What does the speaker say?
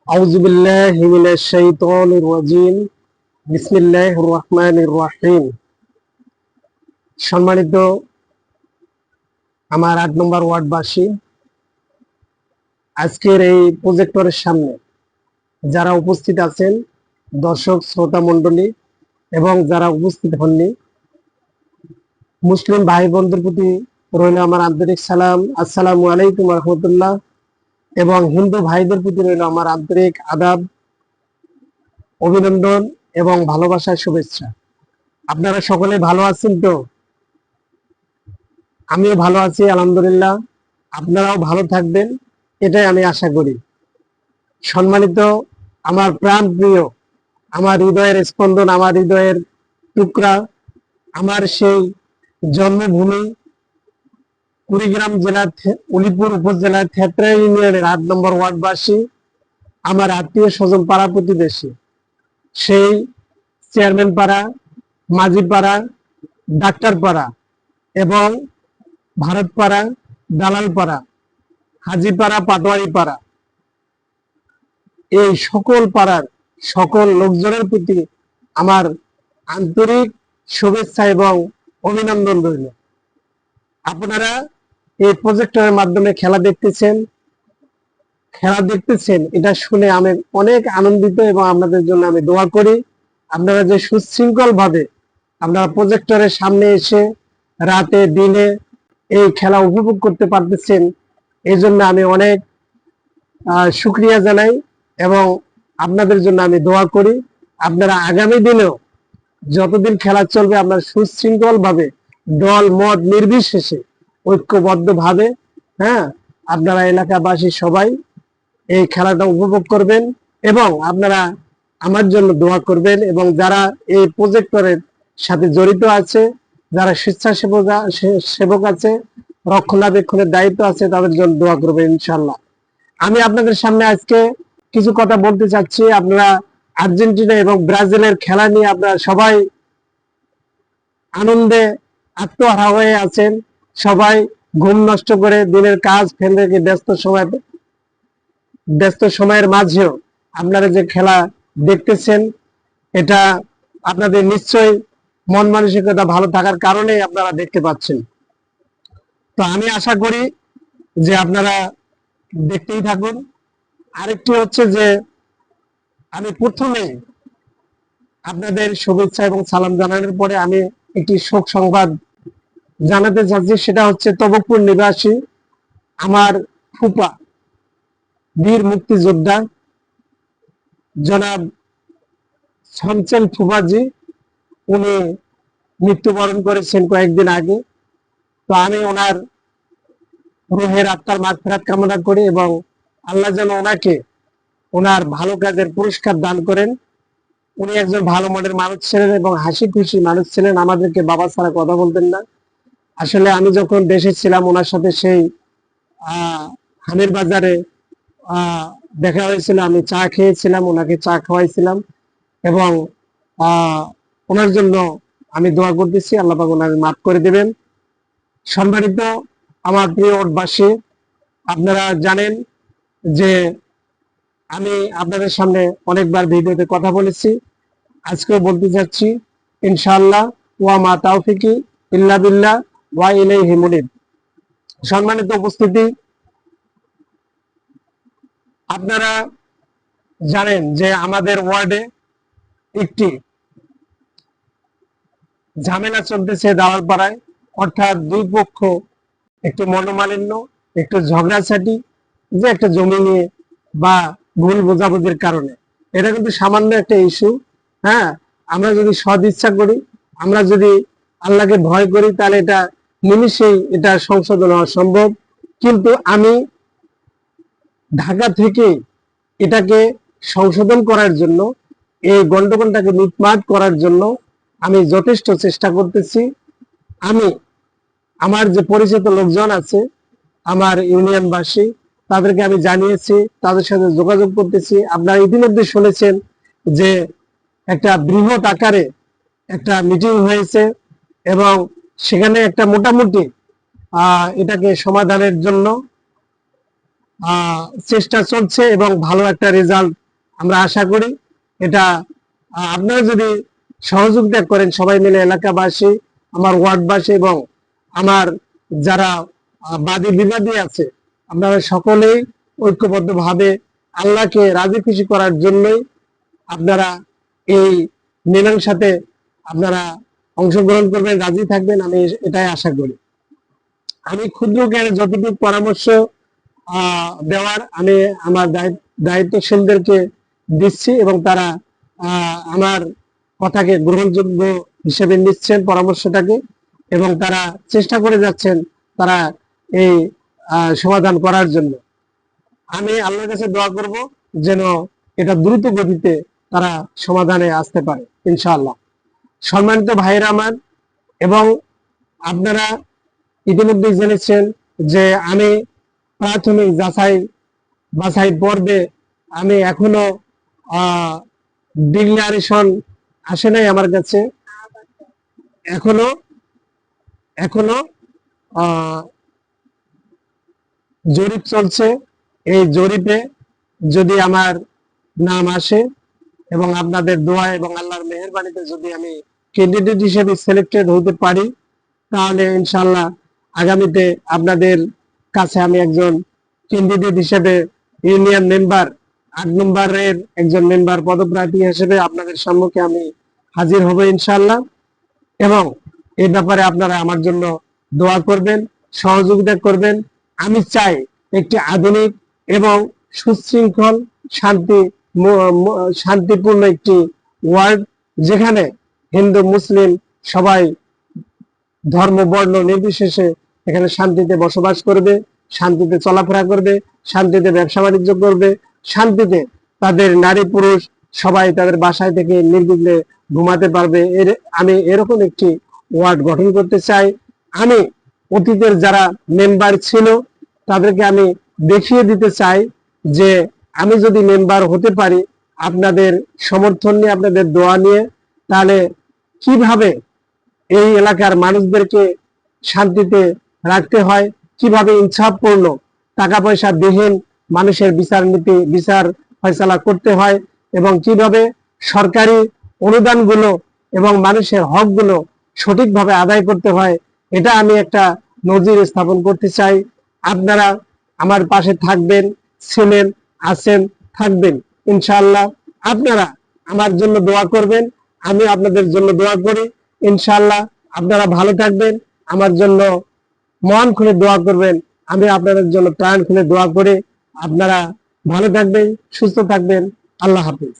আউযু বিল্লাহি মিনাশ শাইতানির রাজিম। বিসমিল্লাহির রহমানির রহিম। সম্মানিত আমার ৮ নম্বর ওয়ার্ডবাসী, আজকের এই প্রজেক্টরের সামনে যারা উপস্থিত আছেন, দর্শক শ্রোতা মণ্ডলী এবং যারা উপস্থিত হননি, মুসলিম ভাই বোনদের প্রতি রইল আমার আন্তরিক সালাম, আসসালামু আলাইকুম রহমতুল্লাহ। এবং হিন্দু ভাইদের প্রতি রইল আমার আন্তরিক আদাব, অভিনন্দন এবং ভালোবাসার শুভেচ্ছা। আপনারা সকলে ভালো আছেন তো? আমিও ভালো আছি আলহামদুলিল্লাহ। আপনারাও ভালো থাকবেন, এটাই আমি আশা করি। সম্মানিত আমার প্রাণ প্রিয়, আমার হৃদয়ের স্পন্দন, আমার হৃদয়ের টুকরা, আমার সেই জন্মভূমি কুড়িগ্রাম জেলার উলিপুর উপজেলার থেত্রা ইউনিয়নের ৮ নম্বর ওয়ার্ডবাসী, আমার আত্মীয় স্বজন, পাড়া প্রতিবেশী, সেই চেয়ারম্যান পাড়া, মাঝি পাড়া, ডাক্তার পাড়া এবং ভারত পাড়া, দালাল পাড়া, হাজি পাড়া, পাটোয়ারি পাড়া, এই সকল পাড়ার সকল লোকজনের প্রতি আমার আন্তরিক শুভেচ্ছা এবং অভিনন্দন রইল। আপনারা এই প্রজেক্টরের মাধ্যমে খেলা দেখতেছেন, এটা শুনে আমি অনেক আনন্দিত এবং আপনাদের জন্য আমি দোয়া করি। আপনারা যে সুশৃঙ্খল ভাবে আপনারা প্রজেক্টরের সামনে এসে রাতে দিনে এই খেলা উপভোগ করতে পারতেছেন, এই জন্য আমি অনেক শুকরিয়া জানাই এবং আপনাদের জন্য আমি দোয়া করি। আপনারা আগামী দিনেও যতদিন খেলা চলবে, আপনারা সুশৃঙ্খল ভাবে দল মত নির্বিশেষে ঐক্যবদ্ধ ভাবে, আপনারা এলাকাবাসী সবাই এই খেলাটা উপভোগ করবেন এবং আপনারা আমার জন্য দোয়া করবেন। এবং যারা এই প্রজেক্টরের সাথে জড়িত আছে, যারা স্বেচ্ছাসেবক আছে, রক্ষণাবেক্ষণের দায়িত্ব আছে, তাদের জন্য দোয়া করবেন ইনশাল্লাহ। আমি আপনাদের সামনে আজকে কিছু কথা বলতে চাচ্ছি। আপনারা আর্জেন্টিনা এবং ব্রাজিলের খেলা নিয়ে আপনারা সবাই আনন্দে আত্মহারা হয়ে আছেন। সবাই ঘুম নষ্ট করে দিনের কাজ ফেলে রেখে ব্যস্ত সময়ের মাঝেও আপনারা যে খেলা দেখতেছেন, এটা আপনাদের নিশ্চয়ই মন মানসিকতা ভালো থাকার কারণে আপনারা দেখতে পাচ্ছেন। তো আমি আশা করি যে আপনারা দেখতেই থাকুন। আরেকটি হচ্ছে যে আমি প্রথমে আপনাদের শুভেচ্ছা এবং সালাম জানানোর পরে আমি একটি শোক সংবাদ জানাতে চাচ্ছি। সেটা হচ্ছে তবকপুর নিবাসী আমার ফুপা, বীর মুক্তিযোদ্ধা জনাব শমসেন ফুফাজি, উনি মৃত্যুবরণ করেছেন কয়েকদিন আগে। তো আমি ওনার রুহের আত্মার মাগফিরাত কামনা করি এবং আল্লাহ যেন ওনাকে ওনার ভালো কাজের পুরস্কার দান করেন। উনি একজন ভালো মনের মানুষ ছিলেন এবং হাসি খুশি মানুষ ছিলেন, আমাদেরকে বাবা ছাড়া কথা বলতেন না। আসলে আমি যখন দেশে ছিলাম ওনার সাথে সেই হামির বাজারে দেখা হয়েছিল, আমি চা খেয়েছিলাম, ওনাকে চা খাওয়াইছিলাম এবং ওনার জন্য আমি দোয়া করতেছি, আল্লাহ পাক ওনাকে মাফ করে দেবেন। সম্মানিত আমার প্রিয় ওয়ার্ডবাসী, আপনারা জানেন যে আমি আপনাদের সামনে অনেকবার ভিডিওতে কথা বলেছি, আজকেও বলতে চাচ্ছি ইনশাআল্লাহ। ওয়া মা তাওফিকি ইল্লা বিল্লাহ ওয়া ইলাইহি মুনিব। সম্মানিত উপস্থিতি, আপনারা জানেন যে আমাদের ওয়ার্ডে একটি ঝামেলা চলতেছে দালালপাড়ায়, অর্থাৎ দুই পক্ষ একটু মনোমালিন্য, একটু ঝগড়াঝাটি, যে একটা জমি নিয়ে বা ভুল বোঝাবুঝির কারণে। এটা কিন্তু সামান্য একটা ইস্যু। আমরা যদি সদ ইচ্ছা করি, আমরা যদি আল্লাহকে ভয় করি, তাহলে এটা নিমিষেই এটা সংশোধন হওয়া সম্ভব। কিন্তু আমি ঢাকা থেকে এটাকে সংশোধন করার জন্য, এই গন্ডগোলটাকে মিটমাট করার জন্য আমি যথেষ্ট চেষ্টা করতেছি। আমি আমার যে পরিচিত লোকজন আছে, আমার ইউনিয়নবাসী, তাদেরকে আমি জানিয়েছি, তাদের সাথে যোগাযোগ করতেছি। আপনারা ইতিমধ্যে শুনেছেন যে একটা বৃহৎ আকারে একটা মিটিং হয়েছে এবং সেখানে একটা মোটামুটি এটাকে সমাধানের জন্য চেষ্টা চলছে এবং ভালো একটা রেজাল্ট আমরা আশা করি। এটা আপনারা যদি সহযোগিতা করেন সবাই মিলে, এলাকাবাসী, আমার ওয়ার্ডবাসী এবং আমার যারা বাদী বিবাদী আছে, আপনারা সকলেই ঐক্যবদ্ধভাবে আল্লাহকে রাজি খুশি করার জন্যই আপনারা এই মীমাংসাতে আপনারা অংশগ্রহণ করবেন, রাজি থাকবেন, আমি এটাই আশা করি। আমি ক্ষুদ্র জ্ঞানে যতটুকু পরামর্শ দেওয়ার আমি আমার দায়িত্বশীলদেরকে দিচ্ছি এবং তারা আমার কথাকে গ্রহণযোগ্য হিসেবে নিচ্ছেন পরামর্শটাকে, এবং তারা চেষ্টা করে যাচ্ছেন তারা এই সমাধান করার জন্য। আমি আল্লাহর কাছে দোয়া করব যেন এটা দ্রুত গতিতে তারা সমাধানে আসতে পারে ইনশাআল্লাহ। সম্মানিত ভাইরা আমার, এবং আপনারা ইতিমধ্যে জেনেছেন যে আমি প্রাথমিক বাছাই পর্বে আমি এখনো ডিক্লারেশন আসে নাই আমার কাছে, এখনো জরিপ চলছে। এই জরিপে যদি আমার নাম আসে এবং আপনাদের দোয়া এবং আল্লাহর মেহেরবানিতে যদি আমি ক্যান্ডিডেট হিসেবে সিলেক্টেড হতে পারি, তাহলে ইনশাআল্লাহ আগামীতে আপনাদের কাছে আমি একজন ক্যান্ডিডেট হিসেবে ইউনিয়ন মেম্বার 8 নম্বরের একজন মেম্বার পদপ্রার্থী হিসেবে আপনাদের সম্মুখে আমি হাজির হব ইনশাআল্লাহ। এবং এই ব্যাপারে আপনারা আমার জন্য দোয়া করবেন, সহযোগিতা করবেন। আমি চাই একটি আধুনিক এবং সুশৃঙ্খল শান্তিপূর্ণ একটি ওয়ার্ড, যেখানে হিন্দু মুসলিম সবাই ধর্ম বর্ণ নির্বিশেষে এখানে শান্তিতে বসবাস করবে, শান্তিতে চলাফেরা করবে, শান্তিতে ব্যবসা বাণিজ্য করবে, শান্তিতে তাদের নারী পুরুষ সবাই তাদের বাসায় থেকে নির্বিঘ্নে ঘুমাতে পারবে। আমি এরকম একটি ওয়ার্ড গঠন করতে চাই। আমি অতীতের যারা মেম্বার ছিল তাদেরকে আমি দেখিয়ে দিতে চাই যে আমি যদি মেম্বার হতে পারি আপনাদের সমর্থন নিয়ে, আপনাদের দোয়া নিয়ে, তাহলে কিভাবে এই এলাকার মানুষদেরকে শান্তিতে রাখতে হয়, কিভাবে ইনসাফপূর্ণ টাকা পয়সা বিহীন মানুষের বিচার ফয়সালা করতে হয়, এবং কিভাবে সরকারি অনুদানগুলো এবং মানুষের হকগুলো সঠিকভাবে আদায় করতে হয়, এটা আমি একটা নজির স্থাপন করতে চাই। আপনারা আমার পাশে থাকবেন, ছিলেন, আছেন, থাকবেন ইনশাআল্লাহ। আপনারা আমার জন্য দোয়া করবেন, আমি আপনাদের জন্য দোয়া করি ইনশাআল্লাহ। আপনারা ভালো থাকবেন, আমার জন্য মন খুলে দোয়া করবেন, আমি আপনাদের জন্য প্রাণ খুলে দোয়া করি। আপনারা ভালো থাকবেন, সুস্থ থাকবেন। আল্লাহ হাফিজ।